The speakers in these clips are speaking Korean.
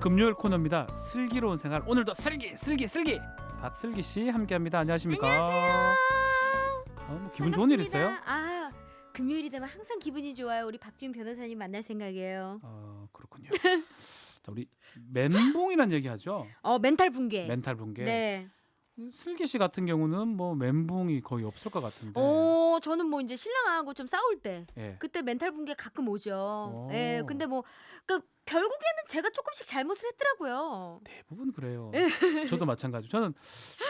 금요일 코너입니다. 슬기로운 생활. 오늘도 슬기 박슬기 씨 함께합니다. 안녕하십니까? 안녕하세요. 뭐 기분 좋은 일 있어요? 아, 금요일이 되면 항상 기분이 좋아요. 우리 박지훈 변호사님 만날 생각이에요. 그렇군요. 자, 우리 멘붕이란 얘기하죠. 멘탈 붕괴. 멘탈 붕괴. 네. 슬기 씨 같은 경우는 뭐 멘붕이 거의 없을 것 같은데. 저는 뭐 이제 신랑하고 좀 싸울 때 예. 그때 멘탈 붕괴 가끔 오죠. 오. 예. 근데 뭐 결국에는 제가 조금씩 잘못을 했더라고요. 대부분 그래요. 저도 마찬가지. 저는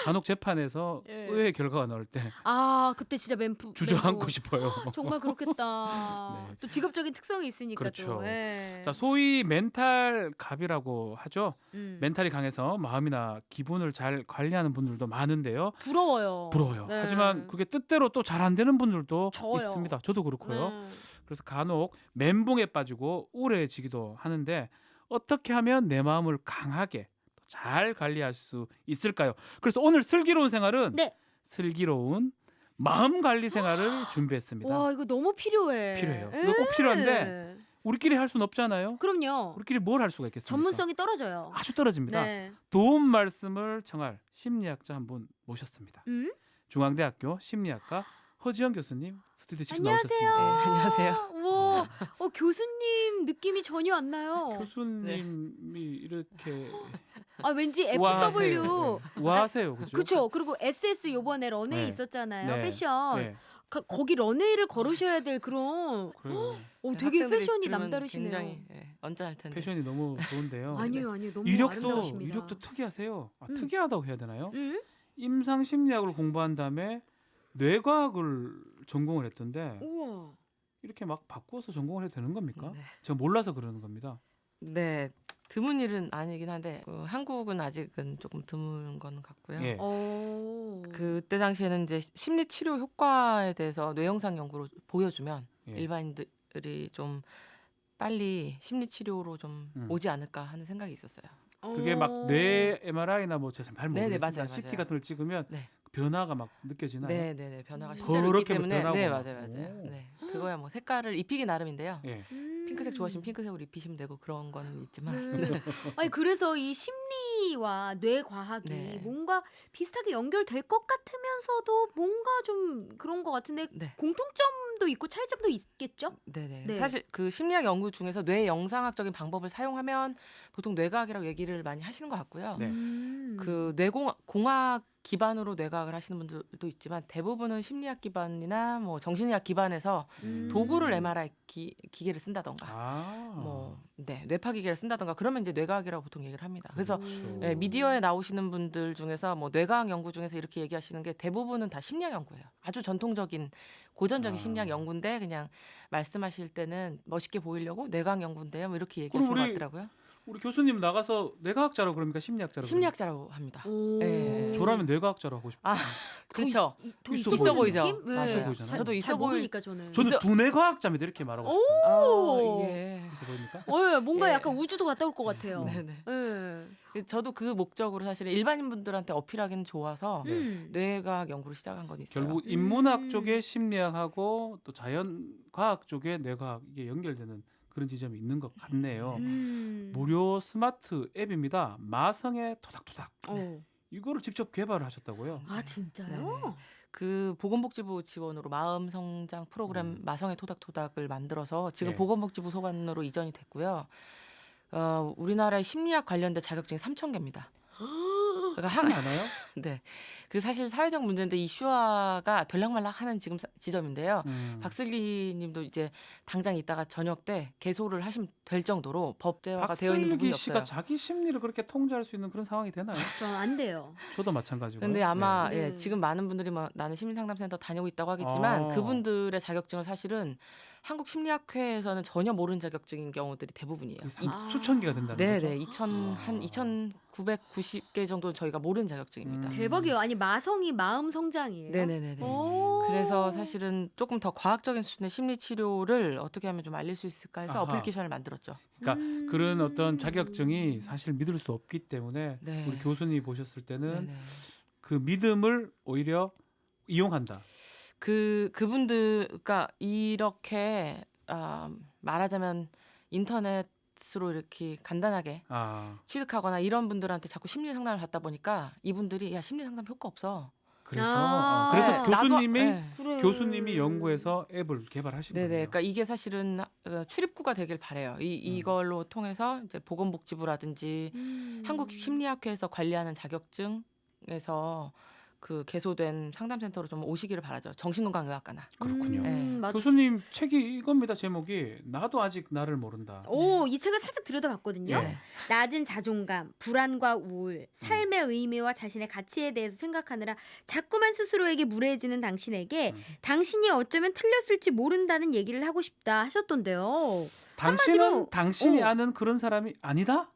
간혹 재판에서 예. 의회 결과가 나올 때 그때 진짜 멘붕 주저앉고 싶어요. 정말 그렇겠다. 네. 또 직업적인 특성이 있으니까 그렇죠. 또. 예. 자, 소위 멘탈 갑이라고 하죠. 음. 멘탈이 강해서 마음이나 기분을 잘 관리하는 분들도 많은데요. 부러워요. 네. 하지만 그게 뜻대로 또 잘 안 되는 분들도 저요. 있습니다. 저도 그렇고요. 그래서 간혹 멘붕에 빠지고 우울해지기도 하는데 어떻게 하면 내 마음을 강하게 잘 관리할 수 있을까요? 그래서 오늘 슬기로운 생활은 네. 슬기로운 마음 관리 생활을 준비했습니다. 와, 이거 너무 필요해. 필요해요. 이거 꼭 필요한데 우리끼리 할 수는 없잖아요. 그럼요. 우리끼리 뭘 할 수가 있겠습니까? 전문성이 떨어져요. 아주 떨어집니다. 네. 도움 말씀을 청할 심리학자 한 분 모셨습니다. 중앙대학교 심리학과 허지영 교수님 스튜디오 직접 안녕하세요. 나오셨습니다. 네, 안녕하세요. 우와, 교수님 느낌이 전혀 안 나요. 교수님이 이렇게 왠지 우아하세요. FW. 네. 우아하세요, 그죠? 그렇죠. 그리고 SS 요번에 런웨이 네. 있었잖아요. 네. 패션. 네. 거기 런웨이를 걸으셔야 될 그런. 그래요. 되게 학생들이 패션이 들으면 남다르시네요. 굉장히 언짢을 텐데. 패션이 너무 좋은데요. 아니요. 너무 이력도 아름다우십니다. 이력도 특이하세요. 특이하다고 해야 되나요? 음? 임상 심리학을 공부한 다음에 뇌과학을 전공을 했던데 우와. 이렇게 막 바꾸어서 전공을 해도 되는 겁니까? 네. 제가 몰라서 그러는 겁니다. 네, 드문 일은 아니긴 한데 한국은 아직은 조금 드문 건 같고요. 예. 그때 당시에는 이제 심리 치료 효과에 대해서 뇌영상 연구로 보여주면 예. 일반인들이 좀 빨리 심리 치료로 좀 오지 않을까 하는 생각이 있었어요. 그게 막 뇌 MRI나 뭐 제가 잘 네네, 모르겠습니다. 맞아요, CT 맞아요. 같은 걸 찍으면 네. 변화가 막 느껴지나요? 네, 변화가 실제로 있기 그렇게 때문에 변하고 네, 막. 맞아요. 오. 네, 그거야 뭐 색깔을 입히기 나름인데요. 예. 핑크색 좋아하시면 핑크색으로 입히시면 되고 그런 건 있지만 아니 그래서 이 심리와 뇌과학이 네. 뭔가 비슷하게 연결될 것 같으면서도 뭔가 좀 그런 것 같은데 네. 공통점도 있고 차이점도 있겠죠? 네네. 네. 사실 그 심리학 연구 중에서 뇌 영상학적인 방법을 사용하면 보통 뇌과학이라고 얘기를 많이 하시는 것 같고요. 네. 그 뇌공학 기반으로 뇌과학을 하시는 분들도 있지만 대부분은 심리학 기반이나 뭐 정신의학 기반에서 도구를 MRI 기계를 쓴다던가 뇌파 기계를 쓴다던가 그러면 이제 뇌과학이라고 보통 얘기를 합니다. 그래서 네, 미디어에 나오시는 분들 중에서 뭐 뇌과학 연구 중에서 이렇게 얘기하시는 게 대부분은 다 심리학 연구예요. 아주 전통적인 고전적인 심리학 연구인데 그냥 말씀하실 때는 멋있게 보이려고 뇌과학 연구인데요. 뭐 이렇게 얘기하시는 것 같더라고요. 우리 교수님 나가서 뇌과학자라고 그럽니까? 심리학자라고? 심리학자라고 합니다. 네. 저라면 뇌과학자라고 하고 싶어요. 그렇죠. 더 있어 보이죠. 느낌? 네. 있어 보이잖아요. 저도 잘 있어 보이. 모르니까 저는. 저는 두뇌과학자입니다 이렇게 말하고 싶어요. 이게 있어 보입니까? 뭔가 예. 약간 우주도 갔다 올 것 같아요. 네네. 네. 저도 그 목적으로 사실 일반인 분들한테 어필하기는 좋아서 뇌과학 연구를 시작한 건 있어요. 결국 인문학 쪽의 심리학하고 또 자연과학 쪽의 뇌과학 이게 연결되는 그런 지점이 있는 것 같네요. 무료 스마트 앱입니다. 마성의 토닥토닥. 이거를 직접 개발을 하셨다고요? 진짜요? 네네. 그 보건복지부 지원으로 마음성장 프로그램 마성의 토닥토닥을 만들어서 지금 네. 보건복지부 소관으로 이전이 됐고요. 우리나라의 심리학 관련된 자격증이 3,000개입니다. 그러니까 많아요? 네. 그 사실 사회적 문제인데 이슈화가 될락말락하는 지금 지점인데요. 박슬기 님도 이제 당장 이따가 저녁 때 개소를 하시면 될 정도로 법제화가 되어 있는 부분이 박슬기 씨가 없어요. 자기 심리를 그렇게 통제할 수 있는 그런 상황이 되나요? 전 안 돼요. 저도 마찬가지고요. 근데 아마 네. 예, 지금 많은 분들이 뭐 나는 심리상담센터 다니고 있다고 하겠지만 그분들의 자격증은 사실은 한국심리학회에서는 전혀 모르는 자격증인 경우들이 대부분이에요. 수천 개가 된다는 거죠? 네네. 한 2,990개 정도 저희가 모르는 자격증입니다. 대박이에요. 아니 마성이 마음 성장이에요. 네네네네. 그래서 사실은 조금 더 과학적인 수준의 심리 치료를 어떻게 하면 좀 알릴 수 있을까 해서 아하. 어플리케이션을 만들었죠. 그러니까 그런 어떤 자격증이 사실 믿을 수 없기 때문에 네. 우리 교수님이 보셨을 때는 네네. 그 믿음을 오히려 이용한다. 그분들, 그러니까 이렇게 말하자면 인터넷 인터넷으로 이렇게 간단하게 취득하거나 이런 분들한테 자꾸 심리 상담을 받다 보니까 이분들이 야 심리 상담 효과 없어. 그래서 네. 교수님이 연구해서 앱을 개발하신 거예요. 네네. 그러니까 이게 사실은 출입구가 되길 바래요. 이걸로 통해서 이제 보건복지부라든지 한국심리학회에서 관리하는 자격증에서 그 개소된 상담센터로 좀 오시기를 바라죠. 정신건강의학과나. 그렇군요. 맞아. 교수님 책이 이겁니다. 제목이 나도 아직 나를 모른다. 이 책을 살짝 들여다봤거든요. 네. 낮은 자존감, 불안과 우울, 삶의 의미와 자신의 가치에 대해서 생각하느라 자꾸만 스스로에게 무례해지는 당신에게 당신이 어쩌면 틀렸을지 모른다는 얘기를 하고 싶다 하셨던데요. 당신은 당신이 아는 그런 사람이 아니다?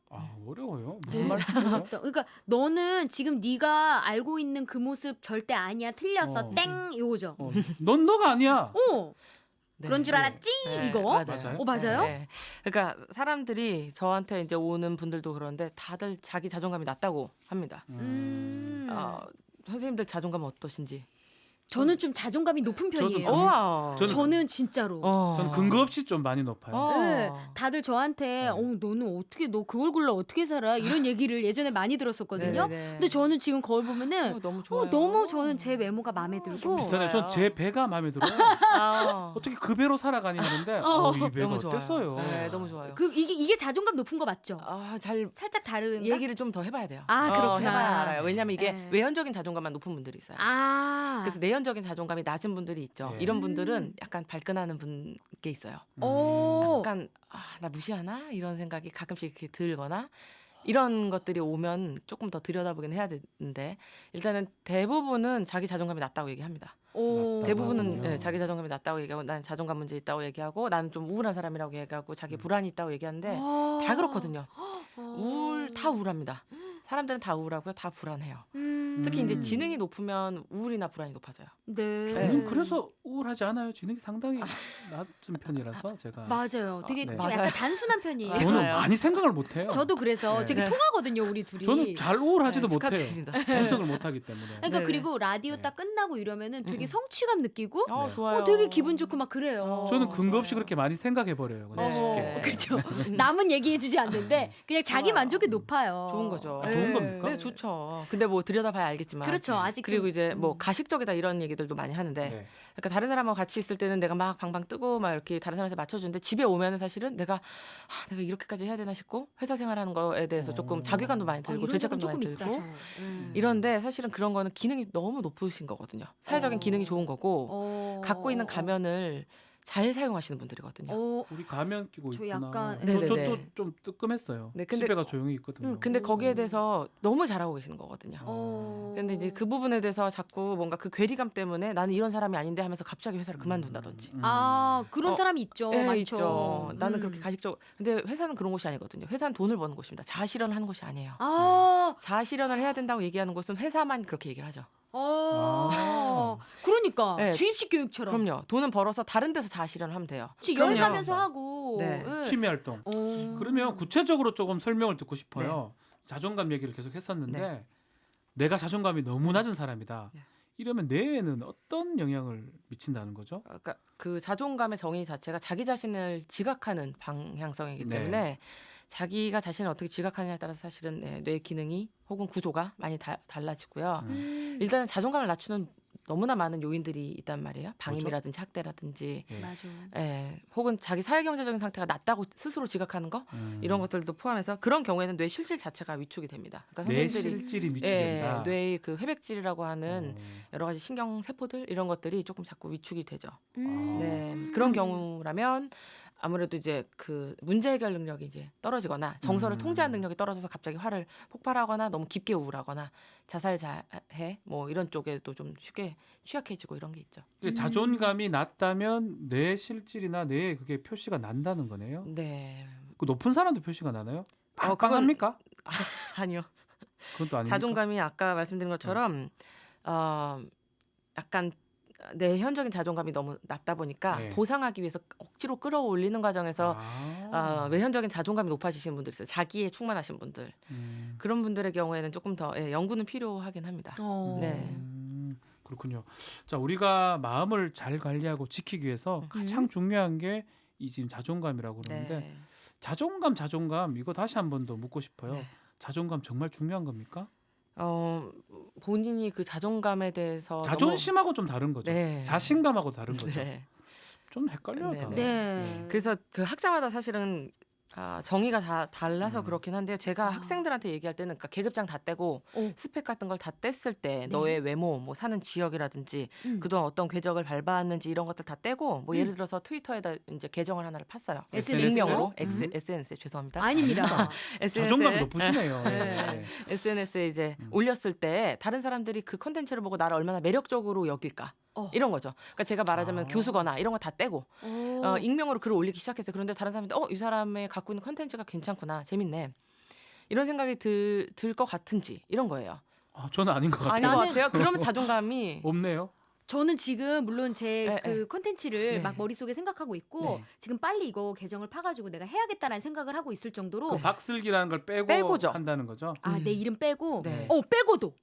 어려워요. 무슨 말씀이죠? 그러니까 너는 지금 네가 알고 있는 그 모습 절대 아니야. 틀렸어. 땡 이거죠. 넌 너가 아니야. 네. 그런 줄 알았지? 네, 이거? 맞아요. 맞아요? 네. 그러니까 사람들이 저한테 이제 오는 분들도 그런데 다들 자기 자존감이 낮다고 합니다. 선생님들 자존감은 어떠신지? 저는 좀 자존감이 높은 편이에요. 저는 진짜로. 저는 근거 없이 좀 많이 높아요. 네, 다들 저한테 너는 어떻게 너 그 얼굴로 어떻게 살아 이런 얘기를 예전에 많이 들었었거든요. 근데 저는 지금 거울 보면은 너무 좋아요. 너무 저는 제 외모가 마음에 들고 비슷하네요. 전 제 배가 마음에 들어요. 어떻게 그 배로 살아가니 하는데 이 배가 너무 좋아요. 어땠어요? 네, 너무 좋아요. 이게 자존감 높은 거 맞죠? 살짝 다른 얘기를 좀 더 해봐야 돼요. 그렇구나. 해봐야 알아요. 왜냐하면 이게 외현적인 자존감만 높은 분들이 있어요. 그래서 내연적인 자존감이 낮은 분들이 있죠. 이런 분들은 약간 발끈하는 분께 있어요. 약간 나 무시하나 이런 생각이 가끔씩 이렇게 들거나 이런 것들이 오면 조금 더 들여다보긴 해야 되는데 일단은 대부분은 자기 자존감이 낮다고 얘기합니다. 대부분은 자기 자존감이 낮다고 얘기하고 난 자존감 문제 있다고 얘기하고 나는 좀 우울한 사람이라고 얘기하고 자기 불안이 있다고 얘기하는데 다 그렇거든요. 다 우울합니다. 사람들은 다 우울하고요. 다 불안해요. 특히 이제 지능이 높으면 우울이나 불안이 높아져요. 네. 저는 그래서 우울하지 않아요. 지능이 상당히 낮은 편이라서 제가. 맞아요. 되게 좀 맞아요. 약간 단순한 편이에요. 저는 많이 생각을 못해요. 저도 그래서 되게 통하거든요, 우리 둘이. 저는 잘 우울하지도 못해요. 축하드립니다. 분석을 못하기 때문에. 그러니까 그리고 라디오 딱 끝나고 이러면은 되게 성취감 느끼고 좋아요. 되게 기분 좋고 막 그래요. 저는 근거 없이 그렇게 많이 생각해 버려요. 그냥 쉽게. 그렇죠. 남은 얘기해주지 않는데 그냥 자기 만족이 높아요. 좋은 거죠. 좋은 겁니까? 네, 좋죠. 근데 뭐 들여다봐야 알겠지만. 그렇죠. 아직 그리고 좀, 이제 뭐 가식적이다 이런 얘기들도 많이 하는데, 그러니까 다른 사람하고 같이 있을 때는 내가 막 방방 뜨고 막 이렇게 다른 사람한테 맞춰주는데 집에 오면은 사실은 내가 이렇게까지 해야 되나 싶고 회사 생활하는 거에 대해서 조금 자괴감도 많이 들고 이런 적은 죄책감도 많이 조금 들고 있다, 이런데 사실은 그런 거는 기능이 너무 높으신 거거든요. 사회적인 기능이 좋은 거고 갖고 있는 가면을 잘 사용하시는 분들이거든요. 우리 가면 끼고 저 있구나. 약간- 저도 좀 뜨끔했어요. 네, 근데- 집에가 조용히 있거든요. 근데 거기에 대해서 너무 잘하고 계시는 거거든요. 근데 이제 그 부분에 대해서 자꾸 뭔가 그 괴리감 때문에 나는 이런 사람이 아닌데 하면서 갑자기 회사를 그만둔다든지. 그런 사람이 있죠. 네, 많죠. 있죠. 나는 그렇게 가식적. 근데 회사는 그런 곳이 아니거든요. 회사는 돈을 버는 곳입니다. 자아실현을 하는 곳이 아니에요. 자아실현을 해야 된다고 얘기하는 곳은 회사만 그렇게 얘기를 하죠. 그러니까 네. 주입식 교육처럼. 그럼요. 돈은 벌어서 다른 데서 자아실현을 하면 돼요. 여행 그럼요. 가면서 하고. 네. 취미 활동. 그러면 구체적으로 조금 설명을 듣고 싶어요. 자존감 얘기를 계속 했었는데 내가 자존감이 너무 낮은 사람이다. 이러면 뇌에는 어떤 영향을 미친다는 거죠? 그러니까 그 자존감의 정의 자체가 자기 자신을 지각하는 방향성이기 때문에 자기가 자신을 어떻게 지각하느냐에 따라서 사실은 뇌 기능이 혹은 구조가 많이 달라지고요. 일단은 자존감을 낮추는 너무나 많은 요인들이 있단 말이에요. 방임이라든지 학대라든지 맞아. 혹은 자기 사회경제적인 상태가 낮다고 스스로 지각하는 거 이런 것들도 포함해서 그런 경우에는 뇌 실질 자체가 위축이 됩니다. 그러니까 뇌 실질이 위축된다. 뇌의 그 회백질이라고 하는 여러 가지 신경 세포들 이런 것들이 조금 자꾸 위축이 되죠. 그런 경우라면 아무래도 이제 그 문제 해결 능력이 이제 떨어지거나 정서를 통제하는 능력이 떨어져서 갑자기 화를 폭발하거나 너무 깊게 우울하거나 자살 자해 뭐 이런 쪽에도 좀 쉽게 취약해지고 이런 게 있죠. 자존감이 낮다면 뇌 실질이나 뇌에 그게 표시가 난다는 거네요. 네. 그 높은 사람도 표시가 나나요? 그건- 빵빵합니까? 아니요. 그건 또 아닙니까? 자존감이 아까 말씀드린 것처럼 약간 내 현적인 자존감이 너무 낮다 보니까 보상하기 위해서 억지로 끌어올리는 과정에서 외현적인 자존감이 높아지시는 분들 있어요. 자기에 충만하신 분들. 그런 분들의 경우에는 조금 더 연구는 필요하긴 합니다. 네. 그렇군요. 자, 우리가 마음을 잘 관리하고 지키기 위해서 가장 중요한 게 이 지금 자존감이라고 그러는데 자존감 이거 다시 한 번 더 묻고 싶어요. 네. 자존감 정말 중요한 겁니까? 본인이 그 자존감에 대해서 자존심하고 좀 다른 거죠. 네. 자신감하고 다른 거죠. 네. 좀 헷갈려요. 네, 다. 네. 그래서 그 학자마다 사실은 정의가 다 달라서 음. 그렇긴 한데요. 제가 학생들한테 얘기할 때는 그러니까 계급장 다 떼고 오. 스펙 같은 걸 다 뗐을 때 네. 너의 외모, 뭐 사는 지역이라든지 그동안 어떤 궤적을 밟았는지 이런 것들 다 떼고 뭐 예를 들어서 트위터에다 이제 계정을 하나를 팠어요. SNS 요? 익명으로 음. SNS에 죄송합니다. 아닙니다. 자존감 높으시네요. 예. 네. SNS에 이제 올렸을 때 다른 사람들이 그 컨텐츠를 보고 나를 얼마나 매력적으로 여길까 이런 거죠. 그러니까 제가 말하자면 아. 교수거나 이런 거 다 떼고 오. 익명으로 글을 올리기 시작했어요. 그런데 다른 사람들이 이 사람의 갖고 있는 컨텐츠가 괜찮구나, 재밌네. 이런 생각이 들 것 같은지 이런 거예요. 저는 아닌 것 같아요. 아닌 것 나는- 같아요. 그러면 자존감이 없네요. 저는 지금 물론 제 네, 그 컨텐츠를 네. 막 머릿속에 생각하고 있고 네. 지금 빨리 이거 계정을 파가지고 내가 해야겠다라는 생각을 하고 있을 정도로 그 박슬기라는 걸 빼고 빼고죠. 한다는 거죠. 내 이름 빼고 네. 빼고도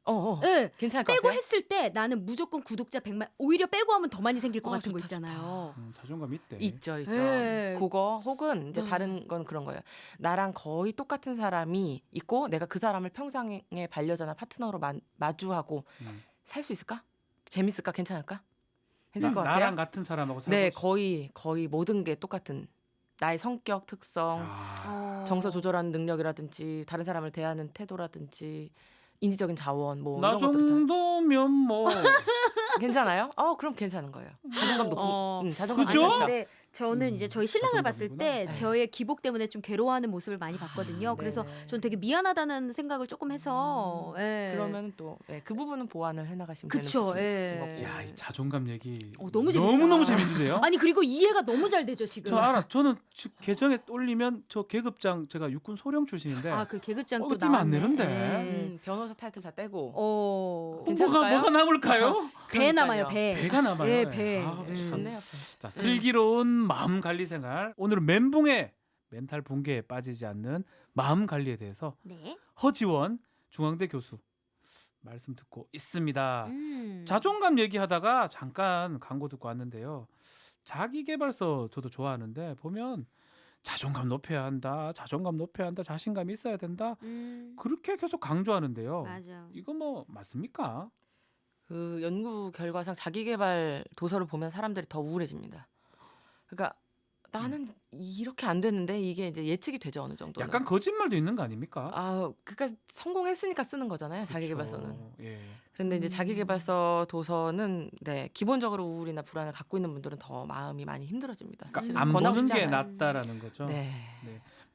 네. 괜찮을 것 빼고 같아요. 했을 때 나는 무조건 구독자 100만 오히려 빼고 하면 더 많이 생길 것 같은 거 좋다, 있잖아요. 자존감 있대. 있죠. 네. 그거 혹은 이제 다른 건 그런 거예요. 나랑 거의 똑같은 사람이 있고 내가 그 사람을 평생의 반려자나 파트너로 마주하고 음. 살 수 있을까? 재밌을까? 괜찮을까? 괜찮을 것 같아요. 나랑 같은 사람하고 살고 네, 싶- 거의 모든 게 똑같은 나의 성격 특성, 정서 조절하는 능력이라든지 다른 사람을 대하는 태도라든지 인지적인 자원 뭐 나 이런 것들 다 정도면 뭐 괜찮아요? 그럼 괜찮은 거예요. 자존감 높은 자존감 그죠? 괜찮죠? 근데 저는 이제 저희 신랑을 봤을 때 자존감이구나. 네. 저의 기복 때문에 좀 괴로워하는 모습을 많이 봤거든요. 그래서 네네. 전 되게 미안하다는 생각을 조금 해서 그러면 또 그 부분은 보완을 해나가시면 그쵸, 되는 예. 거고. 야, 이 자존감 얘기 너무 재밌다. 너무 재밌는데요. 아니 그리고 이해가 너무 잘 되죠 지금. 저 알아. 저는 계정에 올리면 저 계급장 제가 육군 소령 출신인데 그 계급장 또 뛰면 안 나왔네. 되는데. 예. 변호사 타이틀 다 떼고 뭐가 괜찮을까요? 남을까요? 배 남아요 배. 배가 남아요. 예, 배. 좋네요. 자, 슬기로운 마음 관리 생활. 오늘은 멘붕에 멘탈 붕괴에 빠지지 않는 마음 관리에 대해서 네. 허지원 중앙대 교수 말씀 듣고 있습니다. 음. 자존감 얘기하다가 잠깐 광고 듣고 왔는데요. 자기계발서 저도 좋아하는데 보면 자존감 높여야 한다. 자존감 높여야 한다. 자신감이 있어야 된다. 그렇게 계속 강조하는데요. 맞아. 이거 뭐 맞습니까? 그 연구 결과상 자기계발 도서를 보면 사람들이 더 우울해집니다. 그러니까 나는 이렇게 안 됐는데 이게 이제 예측이 되죠 어느 정도는. 약간 거짓말도 있는 거 아닙니까? 그러니까 성공했으니까 쓰는 거잖아요. 자기계발서는. 그렇죠. 예. 그런데 이제 자기계발서 도서는 기본적으로 우울이나 불안을 갖고 있는 분들은 더 마음이 많이 힘들어집니다. 그러니까 사실은 안 권하고 보는 싶지 게 않아요. 낫다라는 거죠. 네.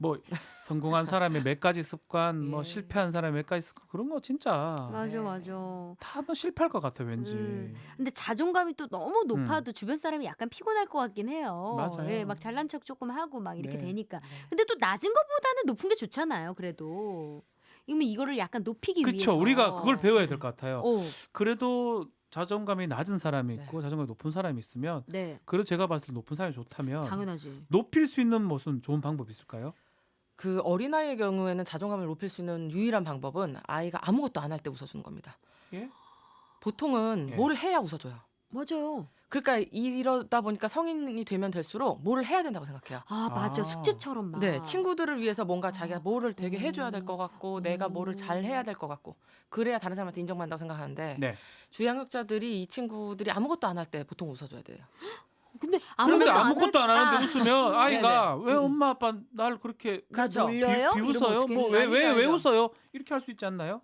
뭐 성공한 사람의 몇 가지 습관, 뭐 예. 실패한 사람의 몇 가지 습관 그런 거 진짜 맞아 맞아. 다 너 실패할 것 같아 왠지. 근데 자존감이 또 너무 높아도 주변 사람이 약간 피곤할 것 같긴 해요. 맞아요. 예, 막 잘난 척 조금 하고 막 이렇게 네. 되니까. 근데 또 낮은 것보다는 높은 게 좋잖아요. 그래도. 이러면 이거를 약간 높이기 그렇죠. 위해서. 우리가 그걸 배워야 될 것 같아요. 어, 그래도 자존감이 낮은 사람이 있고 자존감이 높은 사람이 있으면 네. 그래도 제가 봤을 때 높은 사람이 좋다면 당연하지. 높일 수 있는 무슨 좋은 방법이 있을까요? 그 어린아이의 경우에는 자존감을 높일 수 있는 유일한 방법은 아이가 아무것도 안 할 때 웃어주는 겁니다. 예? 보통은 예. 뭘 해야 웃어줘요. 맞아요. 그러니까 이러다 보니까 성인이 되면 될수록 뭐를 해야 된다고 생각해요. 맞아. 아. 숙제처럼 막. 네, 친구들을 위해서 뭔가 자기가 뭐를 되게 해줘야 될 것 같고 내가 뭐를 잘 해야 될 것 같고 그래야 다른 사람한테 인정받는다고 생각하는데 네. 주양육자들이 이 친구들이 아무것도 안 할 때 보통 웃어줘야 돼요. 근데 그런데 아무것도 안 아무것도 안 하는데 웃으면 아이가 네네. 왜 엄마 아빠 날 그렇게 그렇죠. 놀려요? 이러면 비웃어요? 어떡해? 뭐 왜 아니죠. 웃어요? 이렇게 할 수 있지 않나요?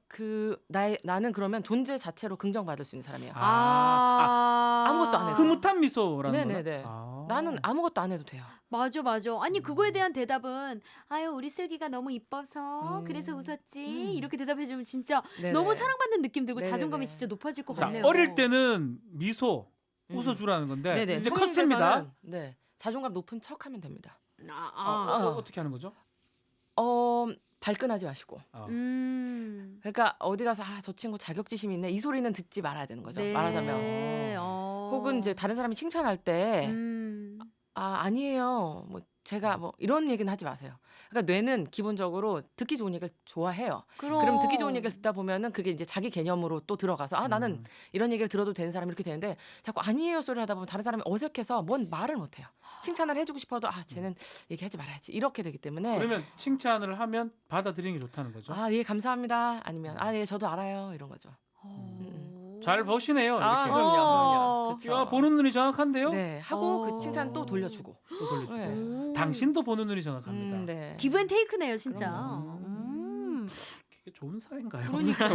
나는 그러면 존재 자체로 긍정받을 수 있는 사람이에요. 아무것도 안 해도. 흐뭇한 미소라는 거는? 네네네. 나는 아무것도 안 해도 돼요. 맞아. 아니 그거에 대한 대답은 아유 우리 슬기가 너무 이뻐서 그래서 웃었지 이렇게 대답해주면 진짜 네네. 너무 사랑받는 느낌 들고 네네네. 자존감이 진짜 높아질 것 자, 같네요. 어릴 때는 미소 음. 웃어주라는 건데 네네. 이제 성인 컸습니다. 돼서는, 네, 자존감 높은 척하면 됩니다. 어떻게 하는 거죠? 발끈하지 마시고. 그러니까 어디 가서 저 친구 자격지심이 있네 이 소리는 듣지 말아야 되는 거죠. 네. 말하자면. 혹은 이제 다른 사람이 칭찬할 때 아니에요. 뭐 제가 뭐 이런 얘기는 하지 마세요. 그러니까 뇌는 기본적으로 듣기 좋은 얘기를 좋아해요. 그럼 그럼 듣기 좋은 얘기를 듣다 보면은 그게 이제 자기 개념으로 또 들어가서 아 나는 이런 얘기를 들어도 되는 사람이 이렇게 되는데 자꾸 아니에요 소리를 하다 보면 다른 사람이 어색해서 뭔 말을 못해요. 칭찬을 해주고 싶어도 아 쟤는 얘기하지 말아야지 이렇게 되기 때문에 그러면 칭찬을 하면 받아들이는 게 좋다는 거죠. 아 예 감사합니다 아니면 아 예 저도 알아요 이런 거죠. 잘 보시네요. 이렇게. 아 그럼요. 어. 그렇죠. 야, 보는 눈이 정확한데요. 네 하고 그 칭찬 또 돌려주고. 또 돌려주고. 네. 당신도 보는 눈이 정확합니다. 네. 기브앤테이크네요 진짜. 그럼요. 이게 좋은 사회인가요? 그러니까.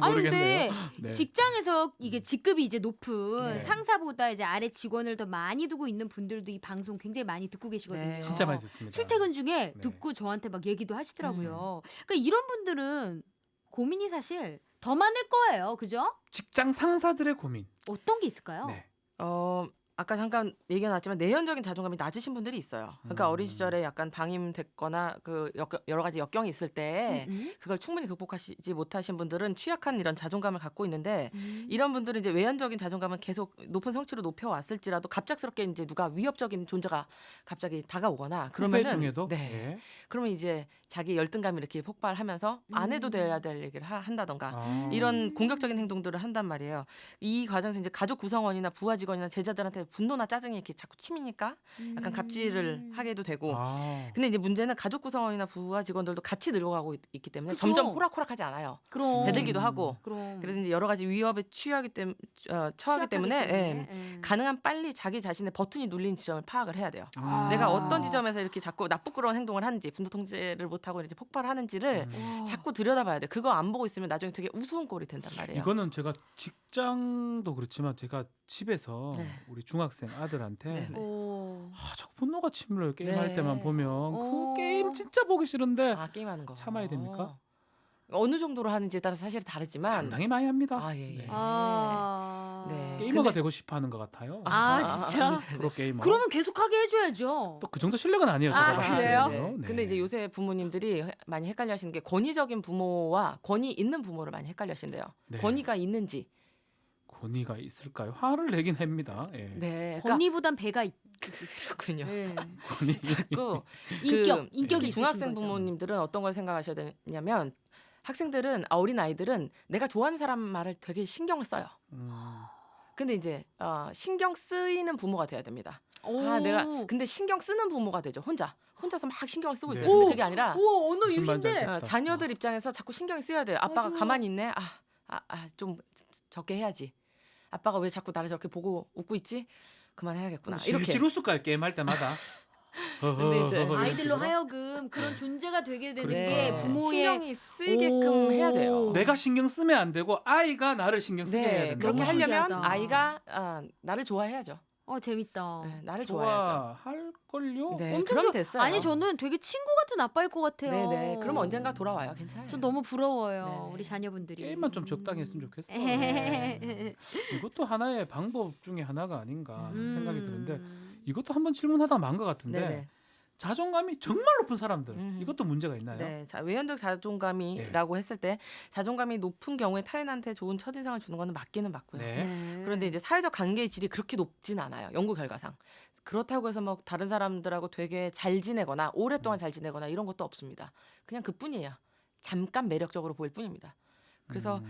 아니 근데 모르겠네요. 네. 직장에서 이게 직급이 이제 높은 네. 상사보다 이제 아래 직원을 더 많이 두고 있는 분들도 이 방송 굉장히 많이 듣고 계시거든요. 네. 진짜 많이 듣습니다. 출퇴근 중에 네. 듣고 저한테 막 얘기도 하시더라고요. 그러니까 이런 분들은 고민이 사실 더 많을 거예요. 그죠? 직장 상사들의 고민. 어떤 게 있을까요? 네. 아까 잠깐 얘기가 나왔지만 내연적인 자존감이 낮으신 분들이 있어요. 그러니까 음. 어린 시절에 약간 방임됐거나 그 여러 가지 역경이 있을 때 그걸 충분히 극복하시지 못하신 분들은 취약한 이런 자존감을 갖고 있는데 이런 분들은 이제 외연적인 자존감은 계속 높은 성취로 높여왔을지라도 갑작스럽게 이제 누가 위협적인 존재가 갑자기 다가오거나 후배 그러면은 중에도 네. 네. 그러면 이제 자기 열등감이 이렇게 폭발하면서 안 해도 돼야 될 얘기를 한다던가 아. 이런 공격적인 행동들을 한단 말이에요. 이 과정에서 이제 가족 구성원이나 부하 직원이나 제자들한테 분노나 짜증이 이렇게 자꾸 치미니까 약간 갑질을 하게도 되고. 아. 근데 이제 문제는 가족 구성원이나 부하 직원들도 같이 늙어가고 있기 때문에 그쵸. 점점 호락호락하지 않아요. 그럼. 배들기도 하고. 그럼. 그래서 이제 여러 가지 위협에 처하기 때문에 예, 가능한 빨리 자기 자신의 버튼이 눌린 지점을 파악을 해야 돼요. 아. 내가 어떤 지점에서 이렇게 자꾸 나쁘끄러운 행동을 하는지 분노 통제를 못하고 이렇게 폭발하는지를 자꾸 들여다봐야 돼. 그거 안 보고 있으면 나중에 되게 우스운 꼴이 된단 말이에요. 이거는 제가 직장도 그렇지만 제가 집에서 네. 우리 중학생 아들한테 네, 네. 자꾸 분노가 침울해요. 게임할 네. 때만 보면 어. 그 게임 진짜 보기 싫은데 아 게임하는 거 참아야 됩니까? 어느 정도로 하는지에 따라서 사실 다르지만 상당히 많이 합니다. 아 예. 네. 네. 게이머가 근데- 되고 싶어하는 것 같아요. 아, 진짜? 프로 게이머. 그러면 계속하게 해줘야죠. 또 그 정도 실력은 아니에요. 아, 제가 봤을 그래요? 때는요. 네. 근데 이제 요새 부모님들이 많이 헷갈려하시는 게 권위적인 부모와 권위 있는 부모를 많이 헷갈려하신대요. 네. 권위가 있는지. 권위가 있을까요? 화를 내긴 합니다. 예. 네. 그러니까 권위보단 배가 있으시죠. 그렇군요. 네. 권위. 자꾸 인격이 있으신 중학생 거죠. 부모님들은 어떤 걸 생각하셔야 되냐면 학생들은 어린 아이들은 내가 좋아하는 사람 말을 되게 신경을 써요. 근데 이제 신경 쓰이는 부모가 돼야 됩니다. 내가 근데 신경 쓰는 부모가 되죠. 혼자서 막 신경을 쓰고 있어요. 네. 근데 그게 아니라 우와 언어 무슨 말인지 유희인데. 알겠다. 자녀들 입장에서 자꾸 신경이 쓰여야 돼요. 아빠가 맞아. 가만히 있네. 좀 적게 해야지. 아빠가 왜 자꾸 나를 저렇게 보고 웃고 있지? 그만해야겠구나. 이렇게. 질질 웃을까요? 게임할 때마다. 근데 이제 아이들로 하여금 그런 존재가 되게 되는 그러니까. 게 부모의 신경이 쓰이게끔 해야 돼요. 내가 신경 쓰면 안 되고 아이가 나를 신경 쓰게 해야 된다. 그렇게 너무 하려면 신기하다. 아이가 나를 좋아해야죠. 재밌다. 네, 나를 좋아해야죠. 좋아할 걸요? 네, 엄청 그럼 좋아. 됐어요. 아니 저는 되게 친구 같은 아빠일 것 같아요. 네네. 그럼 언젠가 돌아와요. 괜찮아요. 전 너무 부러워요. 네네. 우리 자녀분들이. 게임만 좀 적당히 했으면 좋겠어. 네. 이것도 하나의 방법 중에 하나가 아닌가 생각이 드는데 음. 이것도 한번 질문하다가 만 것 같은데 네네. 자존감이 정말 높은 사람들 이것도 문제가 있나요? 네, 외연적 자존감이라고 했을 때 자존감이 높은 경우에 타인한테 좋은 첫인상을 주는 거는 맞기는 맞고요. 네. 그런데 이제 사회적 관계의 질이 그렇게 높진 않아요. 연구 결과상. 그렇다고 해서 뭐 다른 사람들하고 되게 잘 지내거나 오랫동안 잘 지내거나 이런 것도 없습니다. 그냥 그뿐이에요. 잠깐 매력적으로 보일 뿐입니다. 그래서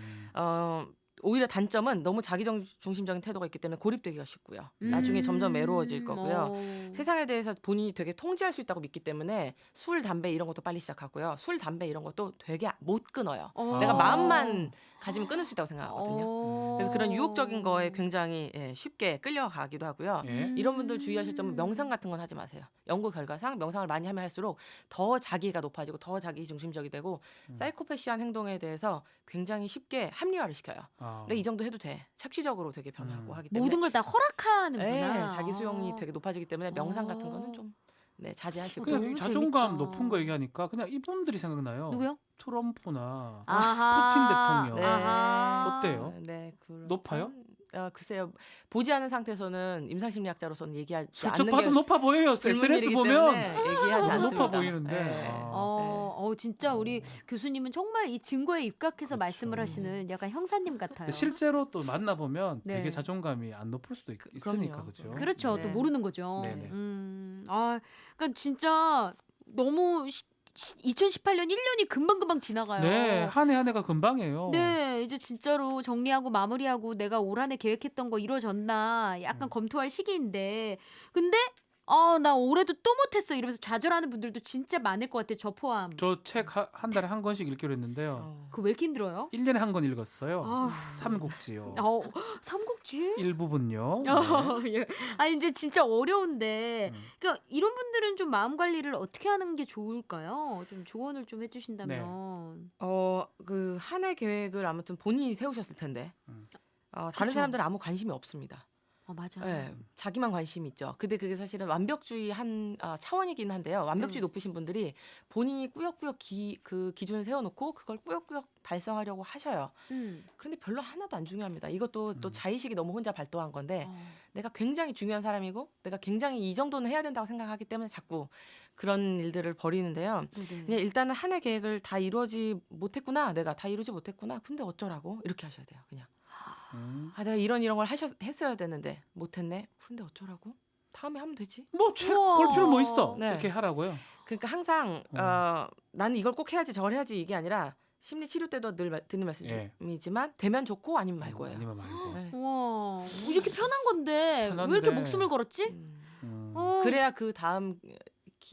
오히려 단점은 너무 자기중심적인 태도가 있기 때문에 고립되기가 쉽고요. 나중에 점점 외로워질 거고요. 세상에 대해서 본인이 되게 통제할 수 있다고 믿기 때문에 술, 담배 이런 것도 빨리 시작하고요. 술, 담배 이런 것도 되게 못 끊어요. 내가 마음만 가지면 끊을 수 있다고 생각하거든요. 그래서 그런 유혹적인 거에 굉장히 쉽게 끌려가기도 하고요. 예. 이런 분들 주의하실 점은 명상 같은 건 하지 마세요. 연구 결과상 명상을 많이 하면 할수록 더 자기가 높아지고 더 자기 중심적이 되고 사이코패시한 행동에 대해서 굉장히 쉽게 합리화를 시켜요. 근데 이 정도 해도 돼. 착시적으로 되게 변하고 하기 때문에 모든 걸 다 허락하는구나. 네, 자기 수용이 되게 높아지기 때문에 명상 같은 거는 좀 자제하시고. 그냥 너무 자존감 재밌다. 높은 거 얘기하니까 그냥 이분들이 생각나요. 누구요? 트럼프나 아하. 푸틴 대통령. 아하. 어때요? 네, 그렇죠. 높아요? 글쎄요. 보지 않은 상태에서는 임상심리학자로서는 얘기하지 슬쩍 않는 봐도 게 높아 보여요. 불문 SNS 일이기 보면 때문에 얘기하지 너무 않습니다. 높아 보이는데. 네. 아. 진짜 우리 교수님은 정말 이 증거에 입각해서 말씀을 하시는 약간 형사님 같아요. 근데 실제로 또 만나 보면 네. 되게 자존감이 안 높을 수도 있으니까 그럼요. 그렇죠. 그렇죠. 네. 또 모르는 거죠. 네네. 그러니까 진짜 너무 2018년 1년이 금방금방 지나가요. 네, 한 해 한 해가 금방이에요. 네, 이제 진짜로 정리하고 마무리하고 내가 올 한 해 계획했던 거 이루어졌나 약간 검토할 시기인데, 근데 나 올해도 또 못했어 이러면서 좌절하는 분들도 진짜 많을 것 같아요. 저 포함. 저 책 한 달에 한 권씩 읽기로 했는데요. 그거 왜 이렇게 힘들어요? 1년에 한 권 읽었어요. 아, 삼국지요. 삼국지? 일부분요. 네. 예. 이제 진짜 어려운데, 음. 그러니까 이런 분들은 좀 마음 관리를 어떻게 하는 게 좋을까요? 좀 조언을 좀 해주신다면. 그 한 해 계획을 아무튼 본인이 세우셨을 텐데 다른 그쵸. 사람들은 아무 관심이 없습니다. 맞아. 네, 자기만 관심이 있죠. 근데 그게 사실은 완벽주의 차원이긴 한데요. 완벽주의 높으신 분들이 본인이 꾸역꾸역 그 기준을 세워놓고 그걸 꾸역꾸역 달성하려고 하셔요. 그런데 별로 하나도 안 중요합니다. 이것도 또 자의식이 너무 혼자 발동한 건데 내가 굉장히 중요한 사람이고 내가 굉장히 이 정도는 해야 된다고 생각하기 때문에 자꾸 그런 일들을 벌이는데요. 그냥 일단은 한 해 계획을 다 이루지 못했구나. 내가 다 이루지 못했구나. 근데 어쩌라고? 이렇게 하셔야 돼요. 그냥. 내가 이런 걸 했어야 되는데 못했네. 그런데 어쩌라고? 다음에 하면 되지. 뭐 책 우와. 볼 필요 뭐 있어? 네. 이렇게 하라고요. 그러니까 항상 나는 이걸 꼭 해야지 저걸 해야지 이게 아니라 심리 치료 때도 늘 드는 말씀이지만 되면 좋고 아니면 말고예요. 아니면 말고. 네. 와, 이렇게 편한 건데 편한데. 왜 이렇게 목숨을 걸었지? 그래야 그 다음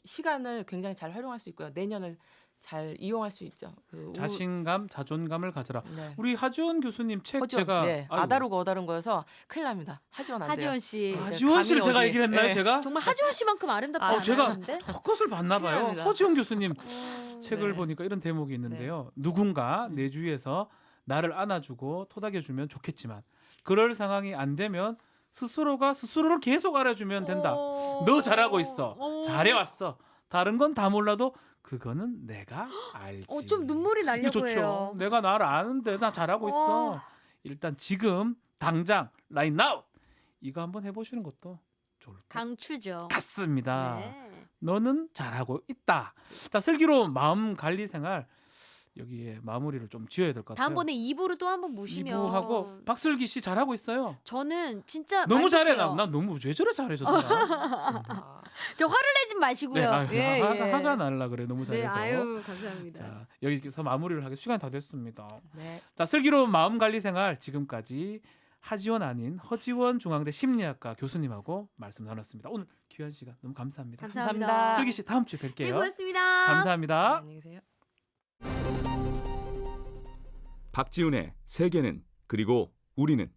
시간을 굉장히 잘 활용할 수 있고요. 내년을 잘 이용할 수 있죠. 자신감, 자존감을 가져라. 네. 우리 하지원 교수님 책 허지원, 제가 네. 아다르고 어다른 거여서 큰일 납니다. 하지원 안 돼요. 하지원 씨. 하지원 씨를 제가 감이 얘기를 했나요? 네. 제가? 정말 하지원 씨만큼 아름답지 제가 않았는데? 헛것을 봤나 봐요. 큰일 납니다. 허지원 교수님 책을 네. 보니까 이런 대목이 있는데요. 누군가 내 주위에서 나를 안아주고 토닥여주면 좋겠지만 그럴 상황이 안 되면 스스로가 스스로를 계속 알아주면 된다. 너 잘하고 있어. 잘해왔어. 다른 건 다 몰라도 그거는 내가 알지. 좀 눈물이 이게 나려고 좋죠. 해요. 내가 나를 아는데 나 잘하고 있어. 일단 지금 당장 right now 이거 한번 해보시는 것도 좋을 것 강추죠. 같습니다. 네. 너는 잘하고 있다. 자, 슬기로운 마음 관리 생활 여기에 마무리를 좀 지어야 될 것 같아요. 다음번에 2부로 또 한번 모시면 2부하고 박슬기 씨 잘하고 있어요. 저는 진짜 너무 잘해. 만족해요. 난 너무 왜 저래 잘해 저 사람. 저 화를 내지 마시고요. 네, 화가 날라 그래. 너무 네, 잘해서. 아유 감사합니다. 자, 여기서 마무리를 하겠습니다. 시간이 다 됐습니다. 네. 자, 슬기로운 마음 관리 생활 지금까지 하지원 아닌 허지원 중앙대 심리학과 교수님하고 말씀 나눴습니다. 오늘 귀한 시간 너무 감사합니다. 감사합니다. 슬기 씨 다음 주에 뵐게요. 네, 고맙습니다. 감사합니다. 안녕히 계세요. 박지훈의 세계는 그리고 우리는